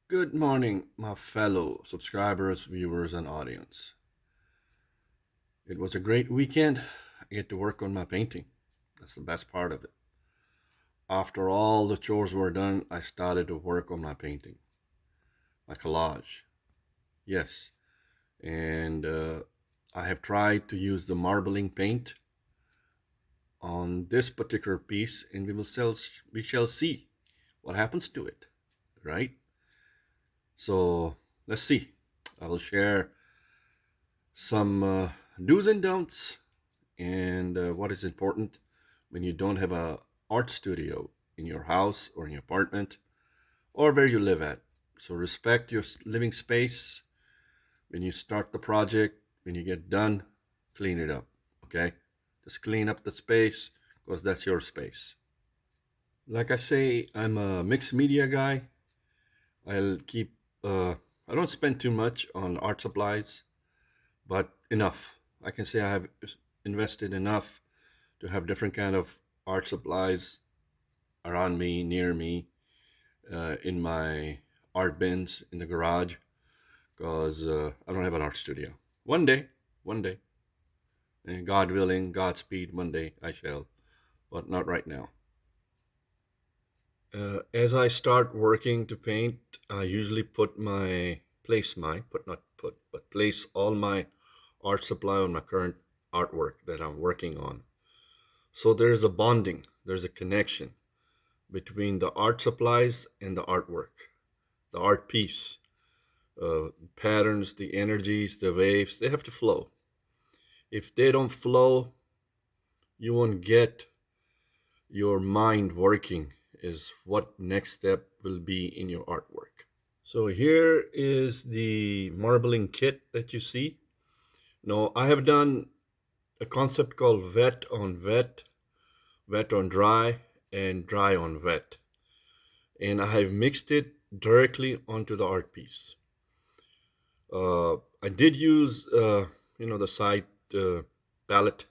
Good morning, my fellow subscribers, viewers, and audience. It was a great weekend. I get to work on my painting. That's the best part of it. After all the chores were done, I started to work on my painting, my collage. Yes, and I have tried to use the marbling paint on this particular piece, and we shall see what happens to it, right? So let's see. I will share some do's and don'ts and what is important when you don't have a art studio in your house or in your apartment or where you live at. So respect your living space. When you start the project, when you get done, clean it up, okay? Just clean up the space because that's your space. Like I say, I'm a mixed media guy. I don't spend too much on art supplies, but enough. I can say I have invested enough to have different kind of art supplies around me, near me, in my art bins in the garage, because I don't have an art studio. One day, and God willing, Godspeed, one day I shall, but not right now. As I start working to paint, I usually place all my art supply on my current artwork that I'm working on. So there's a bonding, there's a connection between the art supplies and the artwork, the art piece. Patterns, the energies, the waves, they have to flow. If they don't flow, you won't get your mind working is what next step will be in your artwork. So here is the marbling kit that you see. Now, I have done a concept called wet on wet, wet on dry, and dry on wet. And I have mixed it directly onto the art piece. I did use, the side palette,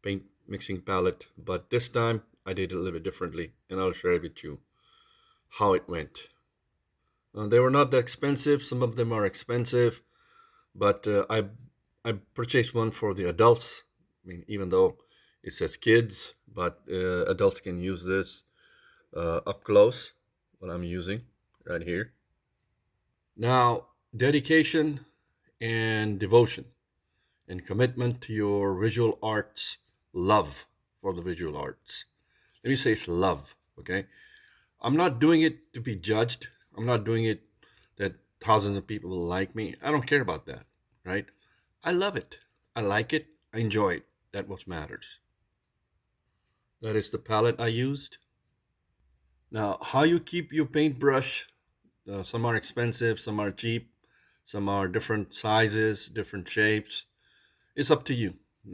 paint mixing palette, but this time I did it a little bit differently, and I'll share with you how it went. They were not that expensive. Some of them are expensive, but I purchased one for the adults. I mean, even though it says kids, but adults can use this up close, what I'm using right here. Now, dedication and devotion and commitment to your visual arts, love for the visual arts. Let me say it's love, okay? I'm not doing it to be judged. I'm not doing it that thousands of people will like me. I don't care about that, right? I love it. I like it. I enjoy it. That's what matters. That is the palette I used. Now, how you keep your paintbrush, some are expensive, some are cheap, some are different sizes, different shapes. It's up to you.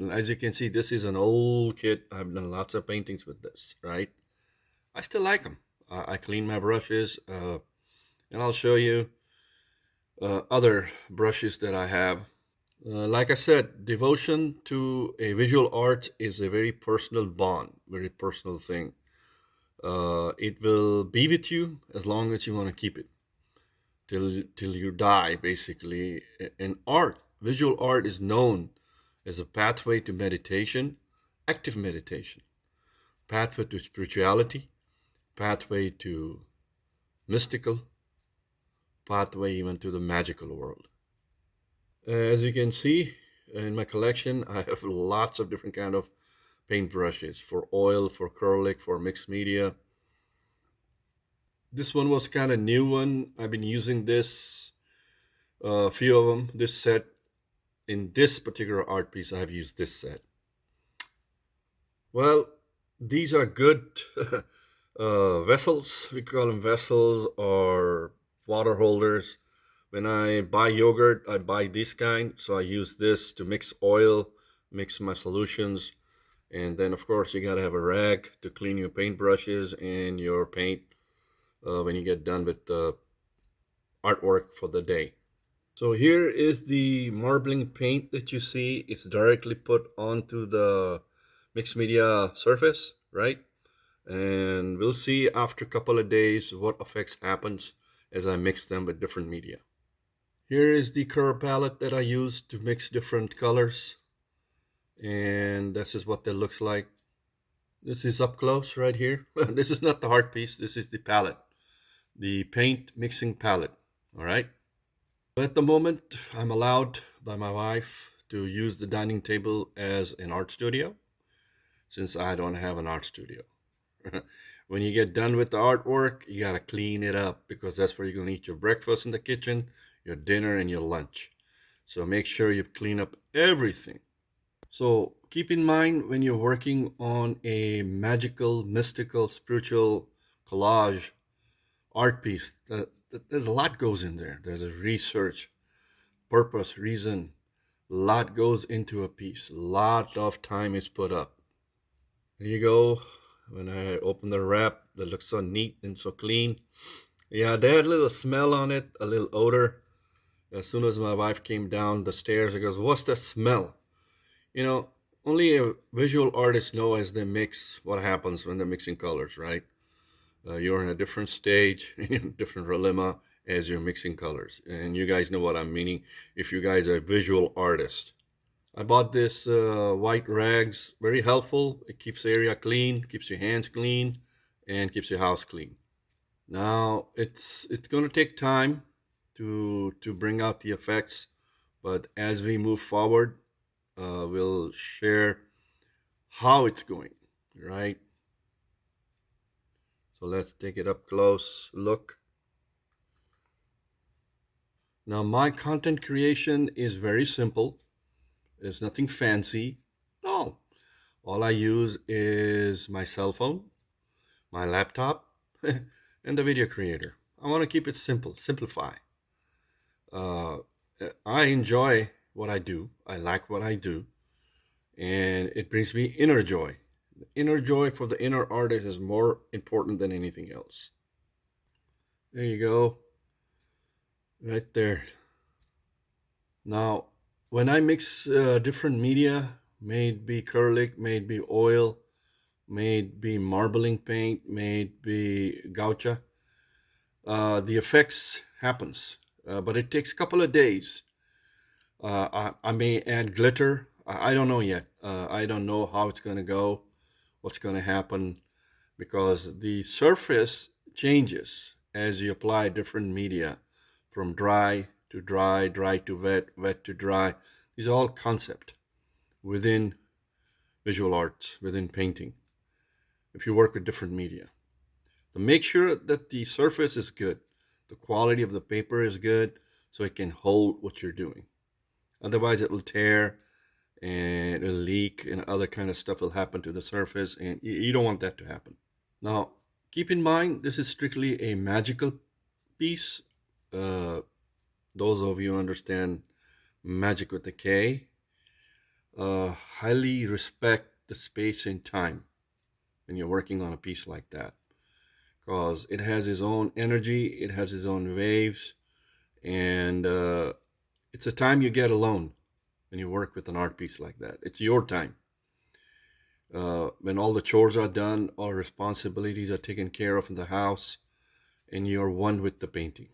As you can see, this is an old kit. I've done lots of paintings with this, right? I still like them. I clean my brushes, and I'll show you other brushes that I have. Like I said, devotion to a visual art is a very personal bond, very personal thing. It will be with you as long as you want to keep it till you die, basically. And art, visual art, is known as a pathway to meditation, active meditation, pathway to spirituality, pathway to mystical, pathway even to the magical world. As you can see in my collection, I have lots of different kind of paintbrushes for oil, for acrylic, for mixed media. This one was kind of new one. I've been using this, a few of them, this set. In this particular art piece, I have used this set. Well, these are good vessels. We call them vessels or water holders. When I buy yogurt, I buy this kind. So I use this to mix oil, mix my solutions. And then, of course, you got to have a rag to clean your paintbrushes and your paint when you get done with the artwork for the day. So here is the marbling paint that you see. It's directly put onto the mixed media surface, right? And we'll see after a couple of days what effects happens as I mix them with different media. Here is the color palette that I use to mix different colors, and this is what that looks like. This is up close right here. This is not the hard piece, this is the palette, the paint mixing palette. All right. At the moment, I'm allowed by my wife to use the dining table as an art studio, since I don't have an art studio. When you get done with the artwork, you gotta clean it up, because that's where you're gonna eat your breakfast in the kitchen, your dinner, and your lunch. So make sure you clean up everything. So keep in mind, when you're working on a magical, mystical, spiritual collage art piece, there's a lot goes in there. There's a research, purpose, reason. A lot goes into a piece. A lot of time is put up. There you go. When I open the wrap, that looks so neat and so clean. Yeah, there's a little smell on it, a little odor. As soon as my wife came down the stairs, she goes, "What's that smell?" You know, only a visual artist knows as they mix what happens when they're mixing colors, right? You're in a different stage, in a different dilemma as you're mixing colors. And you guys know what I'm meaning if you guys are a visual artist. I bought this white rags, very helpful. It keeps the area clean, keeps your hands clean, and keeps your house clean. Now, it's going to take time to bring out the effects, but as we move forward, we'll share how it's going, right? So let's take it up close look. Now, my content creation is very simple. There's nothing fancy. No, all I use is my cell phone, my laptop, and the video creator. I want to keep it simple, simplify. I enjoy what I do. I like what I do, and it brings me inner joy. The inner joy for the inner artist is more important than anything else. There you go. Right there. Now, when I mix different media, may it be acrylic, may it be oil, may it be marbling paint, may it be gouache, the effects happens, but it takes a couple of days. I may add glitter. I don't know yet. I don't know how it's going to go, what's going to happen, because the surface changes as you apply different media, from dry to dry, dry to wet, wet to dry. These are all concept within visual arts, within painting, if you work with different media. So make sure that the surface is good, the quality of the paper is good, so it can hold what you're doing. Otherwise it will tear and it'll leak, and other kind of stuff will happen to the surface, and you don't want that to happen. Now, keep in mind, this is strictly a magical piece. Those of you who understand magic with the K, highly respect the space and time when you're working on a piece like that, because it has its own energy, it has its own waves, and it's a time you get alone when you work with an art piece like that. It's your time. When all the chores are done, all responsibilities are taken care of in the house, and you're one with the painting.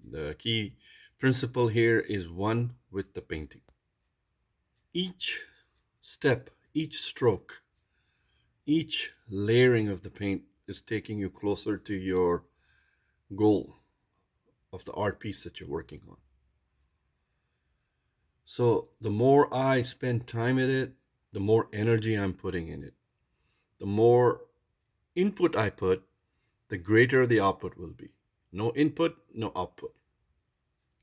The key principle here is one with the painting. Each step, each stroke, each layering of the paint is taking you closer to your goal of the art piece that you're working on. So the more I spend time in it, the more energy I'm putting in it. The more input I put, the greater the output will be. No input, no output.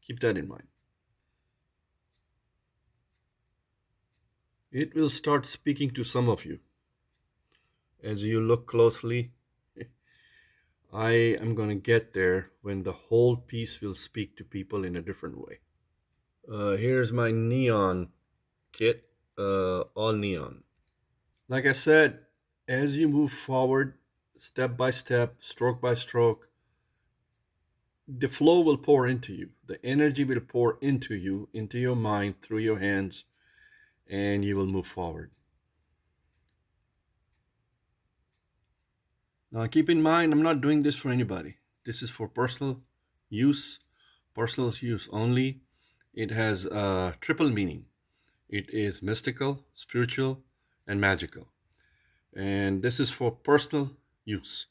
Keep that in mind. It will start speaking to some of you. As you look closely, I am going to get there when the whole piece will speak to people in a different way. Here's my neon kit, all neon. Like I said, as you move forward, step by step, stroke by stroke, the flow will pour into you. The energy will pour into you, into your mind, through your hands, and you will move forward. Now, keep in mind, I'm not doing this for anybody. This is for personal use, personal use only. It has a triple meaning. It is mystical, spiritual, and magical. And this is for personal use.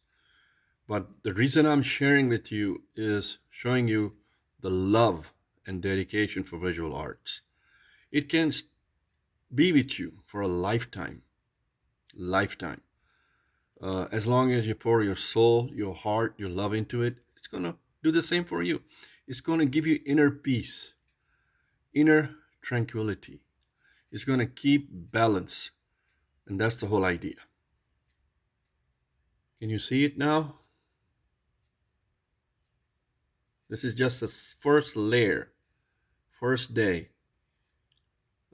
But the reason I'm sharing with you is showing you the love and dedication for visual arts. It can be with you for a lifetime. As long as you pour your soul, your heart, your love into it, it's going to do the same for you. It's going to give you inner peace, inner tranquility. It's going to keep balance. And that's the whole idea. Can you see it now? This is just the first layer, first day.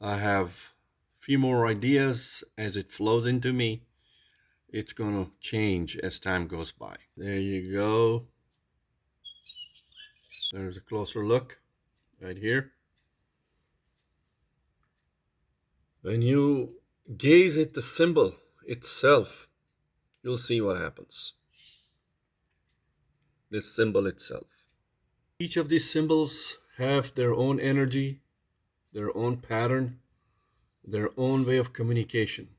I have a few more ideas as it flows into me. It's going to change as time goes by. There you go. There's a closer look right here. When you gaze at the symbol itself, you'll see what happens. This symbol itself. Each of these symbols have their own energy, their own pattern, their own way of communication.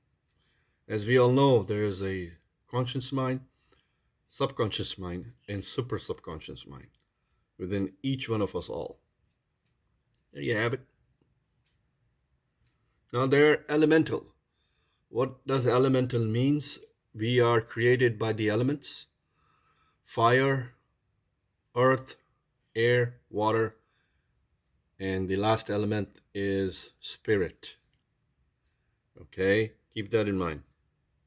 As we all know, there is a conscious mind, subconscious mind, and super subconscious mind within each one of us all. There you have it. Now they're elemental. What does elemental means? We are created by the elements: fire, earth, air, water, and the last element is spirit. Okay, keep that in mind.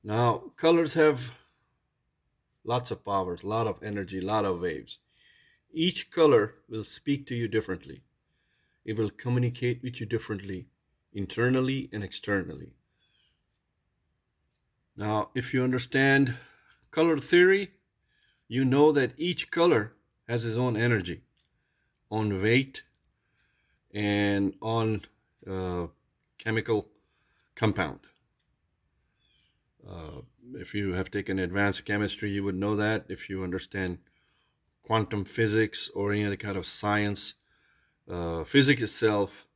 Now, colors have lots of powers, a lot of energy, a lot of waves. Each color will speak to you differently. It will communicate with you differently, internally and externally. Now, if you understand color theory, you know that each color has its own energy, on weight, and on chemical compound. If you have taken advanced chemistry, you would know that. If you understand quantum physics or any other kind of science, physics itself,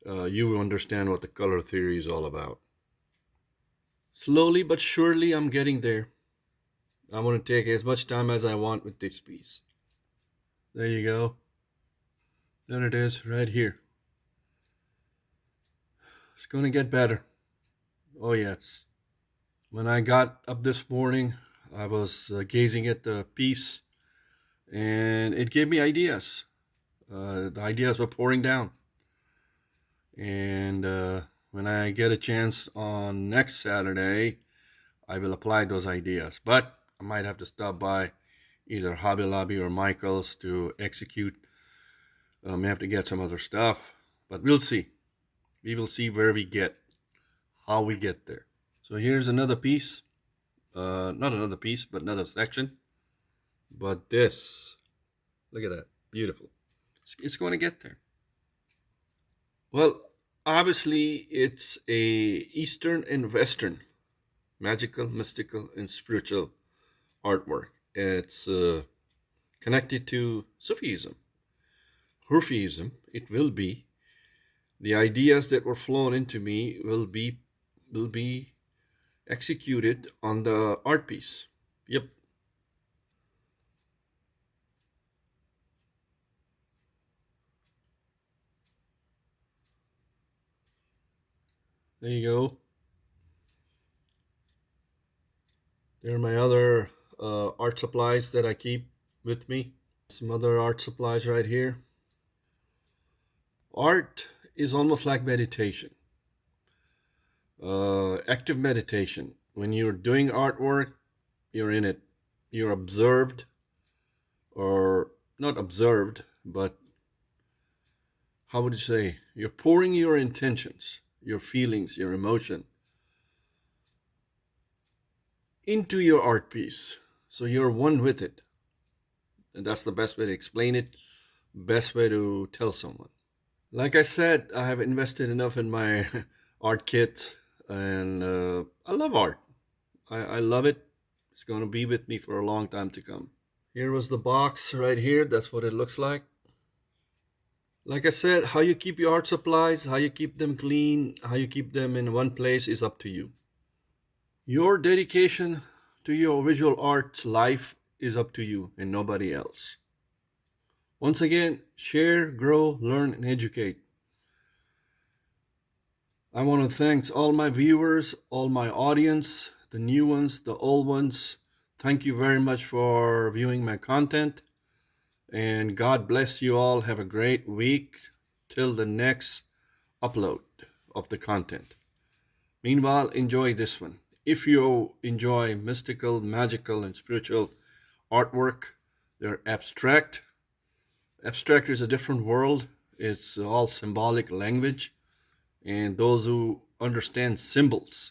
you will understand what the color theory is all about. Slowly but surely, I'm getting there. I'm going to take as much time as I want with this piece. There you go. There it is, right here. It's going to get better. Oh, yes. When I got up this morning, I was gazing at the piece, and it gave me ideas. The ideas were pouring down. And when I get a chance on next Saturday, I will apply those ideas. But I might have to stop by either Hobby Lobby or Michael's to execute. May have to get some other stuff, but we'll see. We will see where we get, how we get there. So here's another piece. Not another piece, but another section. But this, look at that, beautiful. It's going to get there. Well, obviously it's a Eastern and Western magical, mystical, and spiritual artwork. It's connected to Sufism, Hurfism. It will be. The ideas that were flown into me will be executed on the art piece. Yep. There you go. There are my other art supplies that I keep with me. Some other art supplies right here. Art is almost like meditation. Active meditation. When you're doing artwork, you're in it. You're observed, or not observed, but how would you say? You're pouring your intentions, your feelings, your emotion into your art piece. So you're one with it. And that's the best way to explain it, best way to tell someone. Like I said, I have invested enough in my art kit, and I love art. I love it. It's going to be with me for a long time to come. Here was the box right here. That's what it looks like. Like I said, how you keep your art supplies, how you keep them clean, how you keep them in one place is up to you. Your dedication to your visual arts life is up to you and nobody else. Once again, share, grow, learn, and educate. I want to thank all my viewers, all my audience, the new ones, the old ones. Thank you very much for viewing my content. And God bless you all. Have a great week till the next upload of the content. Meanwhile, enjoy this one. If you enjoy mystical, magical, and spiritual artwork, they're abstract. Abstract is a different world. It's all symbolic language. And those who understand symbols,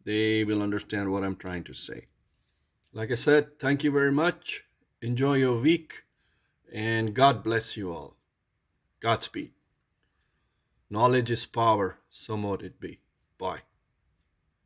they will understand what I'm trying to say. Like I said, thank you very much. Enjoy your week. And God bless you all. Godspeed. Knowledge is power, so mote it be. Bye.